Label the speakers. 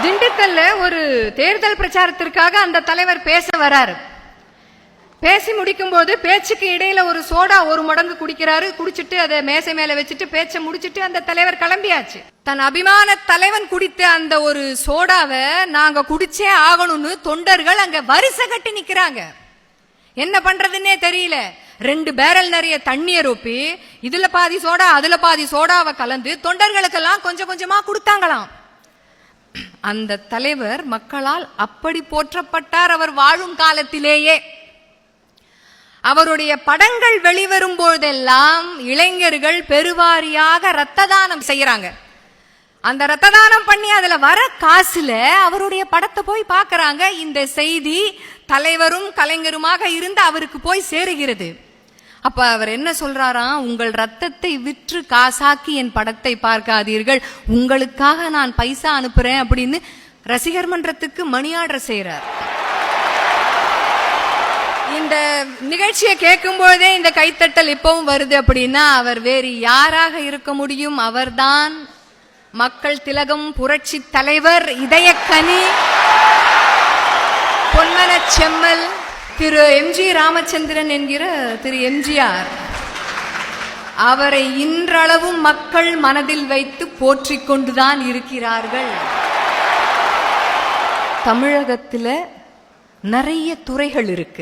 Speaker 1: திண்டுக்கல்ல ஒரு தேர்தல் பிரச்சாரத்திற்காக அந்த தலைவர் பேச வராரு. பேசி முடிக்கும் போது பேச்சுக்கு இடையில ஒரு சோடா ஒரு மடங்கு குடிக்கிறாரு. குடிச்சிட்டு அதை மேசை மேல வச்சுட்டு பேச்ச முடிச்சிட்டு அந்த தலைவர் கிளம்பியாச்சு. தன் அபிமான தலைவன் குடித்த அந்த ஒரு சோடாவை நாங்க குடிச்சே ஆகணும்னு தொண்டர்கள் அங்க வரிசை கட்டி நிக்கிறாங்க. என்ன பண்றதுன்னே தெரியல. 2 பேரல் நிறைய தண்ணீர் ஒப்பி இதுல பாதி சோடா அதுல பாதி சோடாவை கலந்து தொண்டர்களுக்கெல்லாம் கொஞ்சம் கொஞ்சமா கொடுத்தாங்களாம். அந்த தலைவர் மக்களால் அப்படி போற்றப்பட்டார். அவர் வாழும் காலத்திலேயே அவருடைய படங்கள் வெளிவரும் போதெல்லாம் இளைஞர்கள் பெருவாரியாக ரத்த தானம் செய்யறாங்க. அந்த ரத்த தானம் பண்ணி அதுல வர காசுல அவருடைய படத்தை போய் பார்க்கறாங்க. இந்த செய்தி தலைவரும் கலைஞருமாக இருந்து அவருக்கு போய் சேருகிறது. அப்ப அவர் என்ன சொல்றாராம், உங்கள் ரத்தத்தை விற்று காசாக்கி என் படத்தை பார்க்காதீர்கள், உங்களுக்காக நான் பைசா அனுப்புறேன் அப்படின்னு ரசிகர் மன்றத்துக்கு மணி ஆர்டர் செய்யறார். இந்த நிகழ்ச்சியை கேட்கும் போதே இந்த கைத்தட்டல் இப்பவும் வருது அப்படின்னா அவர் வேறு யாராக இருக்க முடியும்? அவர்தான் மக்கள் திலகம், புரட்சி தலைவர், இதயக்கனி, பொன்மன செம்மல், திரு எம்ஜி ராமச்சந்திரன் என்கிற திரு எம்ஜிஆர். அவரை இன்றளவும் மக்கள் மனதில் வைத்து போற்றிக் கொண்டுதான் இருக்கிறார்கள். தமிழகத்தில் நிறைய துறைகள் இருக்கு.